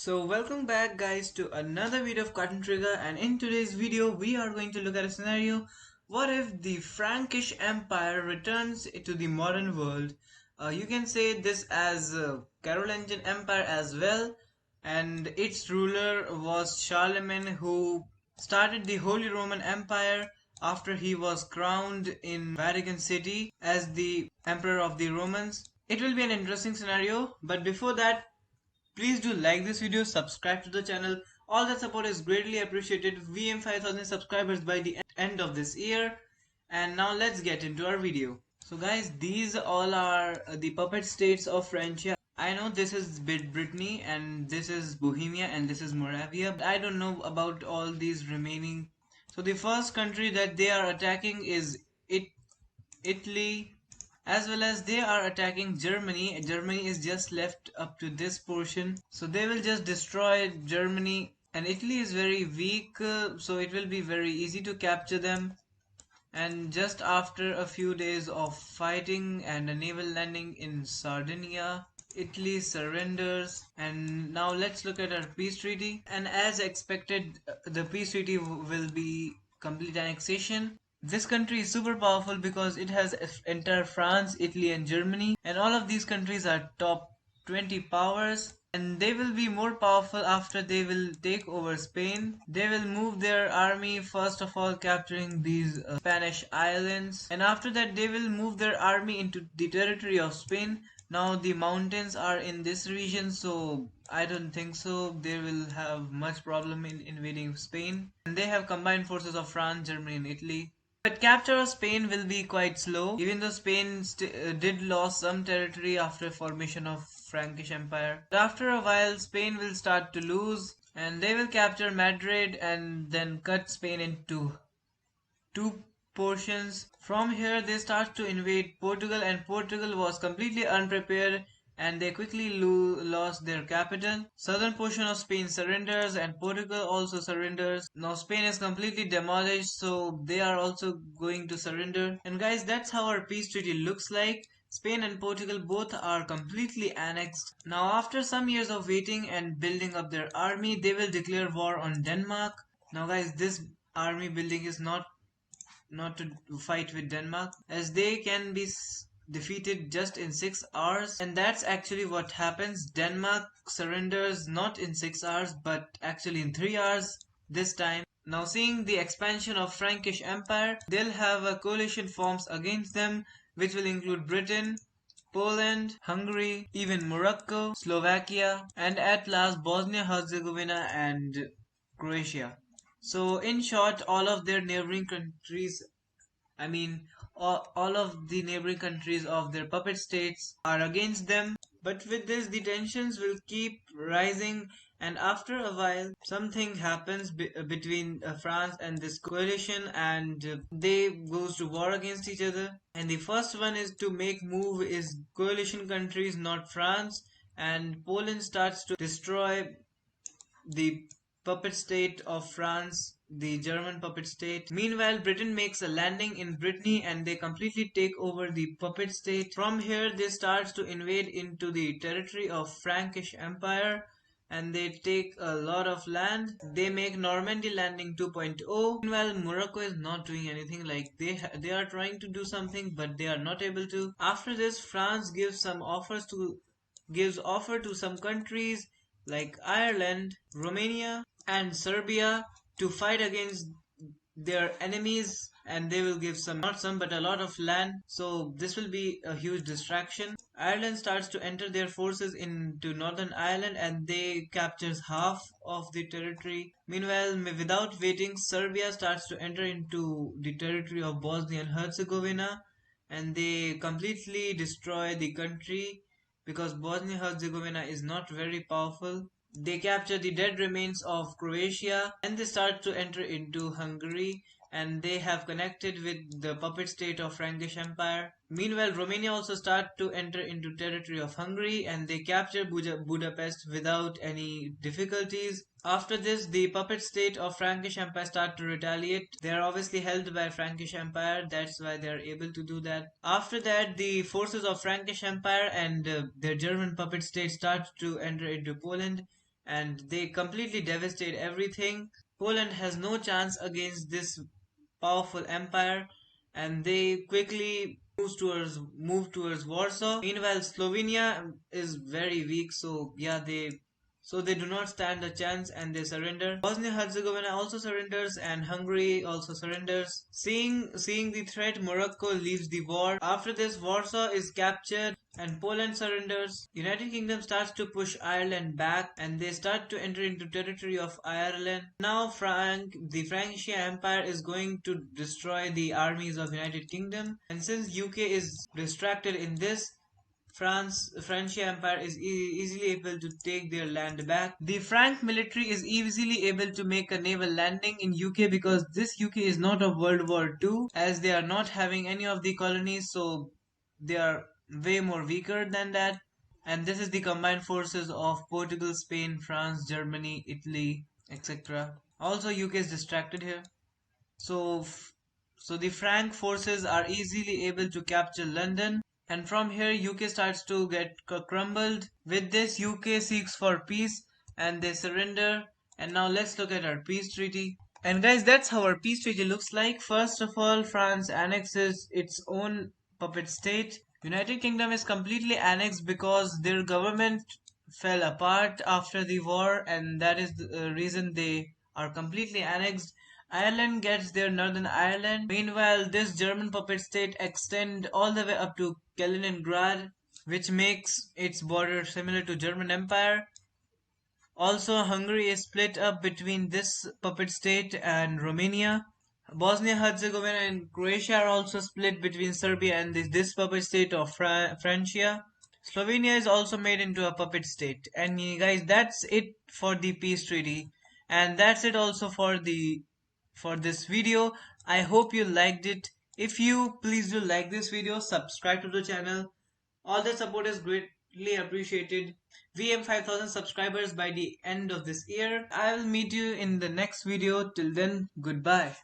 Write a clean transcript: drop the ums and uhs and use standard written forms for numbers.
So welcome back guys to another video of Cartoon Trigger, and in today's video we are going to look at a scenario. What if the Frankish Empire returns to the modern world? You can say this as Carolingian Empire as well, and its ruler was Charlemagne, who started the Holy Roman Empire after he was crowned in Vatican City as the Emperor of the Romans. It will be an interesting scenario, but before that, please do like this video, subscribe to the channel. All that support is greatly appreciated. We aim 5,000 subscribers by the end of this year. And now let's get into our video. So guys, these all are the puppet states of Francia. I know this is Brittany and this is Bohemia and this is Moravia, but I don't know about all these remaining. So the first country that they are attacking is Italy, as well as they are attacking Germany. Germany is just left up to this portion, so they will just destroy Germany, and Italy is very weak, so it will be very easy to capture them. And just after a few days of fighting and a naval landing in Sardinia, Italy surrenders. And now let's look at our peace treaty, and as expected, the peace treaty will be complete annexation. This country is super powerful because it has entire France, Italy and Germany, and all of these countries are top 20 powers, and they will be more powerful after they will take over Spain. They will move their army, first of all capturing these Spanish islands, and after that they will move their army into the territory of Spain. Now the mountains are in this region, so I don't think so they will have much problem in invading Spain. And they have combined forces of France, Germany and Italy. But capture of Spain will be quite slow, even though Spain did lose some territory after formation of Frankish Empire. But after a while, Spain will start to lose, and they will capture Madrid and then cut Spain into two portions. From here, they start to invade Portugal, and Portugal was completely unprepared and they quickly lost their capital. Southern portion of Spain surrenders and Portugal also surrenders. Now Spain is completely demolished, so they are also going to surrender. And guys, that's how our peace treaty looks like. Spain and Portugal both are completely annexed. Now after some years of waiting and building up their army, they will declare war on Denmark. Now guys, this army building is not to fight with Denmark, as they can be defeated just in 6 hours, and that's actually what happens. Denmark surrenders not in 6 hours but actually in 3 hours this time. Now seeing the expansion of Frankish Empire, they'll have a coalition forms against them, which will include Britain, Poland, Hungary, even Morocco, Slovakia, and at last Bosnia-Herzegovina and Croatia. So in short, all of their neighboring countries, I mean, all of the neighboring countries of their puppet states are against them. But with this, the tensions will keep rising, and after a while, something happens between France and this coalition, and they goes to war against each other. And the first one is to make move is coalition countries, not France, and Poland starts to destroy the puppet state of France, the German puppet state. Meanwhile, Britain makes a landing in Brittany and they completely take over the puppet state. From here, they start to invade into the territory of Frankish Empire and they take a lot of land. They make Normandy landing 2.0. Meanwhile, Morocco is not doing anything. Like they are trying to do something, but they are not able to. After this, France gives offer to some countries like Ireland, Romania, and Serbia to fight against their enemies, and they will give some, not some, but a lot of land. So this will be a huge distraction. Ireland starts to enter their forces into Northern Ireland and they captures half of the territory. Meanwhile, without waiting, Serbia starts to enter into the territory of Bosnia and Herzegovina and they completely destroy the country because Bosnia-Herzegovina is not very powerful. They capture the dead remains of Croatia and they start to enter into Hungary and they have connected with the puppet state of Frankish Empire. Meanwhile, Romania also start to enter into territory of Hungary and they capture Budapest without any difficulties. After this, the puppet state of Frankish Empire start to retaliate. They are obviously held by Frankish Empire, that's why they are able to do that. After that, the forces of Frankish Empire and their German puppet state start to enter into Poland and they completely devastate everything. Poland has no chance against this powerful empire, and they quickly move towards Warsaw. Meanwhile, Slovenia is very weak, so yeah, they do not stand a chance and they surrender. Bosnia-Herzegovina also surrenders and Hungary also surrenders. Seeing the threat, Morocco leaves the war. After this, Warsaw is captured and Poland surrenders. United Kingdom starts to push Ireland back and they start to enter into territory of Ireland. Now the Frankish Empire is going to destroy the armies of United Kingdom, and since UK is distracted in this, French Empire is easily able to take their land back. The Frank military is easily able to make a naval landing in UK because this UK is not of World War II, as they are not having any of the colonies, so they are way more weaker than that. And this is the combined forces of Portugal, Spain, France, Germany, Italy, etc. Also, UK is distracted here. So the Frank forces are easily able to capture London, and from here UK starts to get crumbled. With this, UK seeks for peace and they surrender. And now let's look at our peace treaty. And guys, that's how our peace treaty looks like. First of all, France annexes its own puppet state. United Kingdom is completely annexed because their government fell apart after the war, and that is the reason they are completely annexed. Ireland gets their Northern Ireland. Meanwhile, this German puppet state extend all the way up to Kaliningrad, which makes its border similar to German Empire. Also, Hungary is split up between this puppet state and Romania. Bosnia-Herzegovina and Croatia are also split between Serbia and this puppet state of Francia. Slovenia is also made into a puppet state. And guys, that's it for the peace treaty. And that's it also for this video. I hope you liked it. If you please do like this video, subscribe to the channel. All the support is greatly appreciated. We aim 5,000 subscribers by the end of this year. I'll meet you in the next video. Till then, goodbye.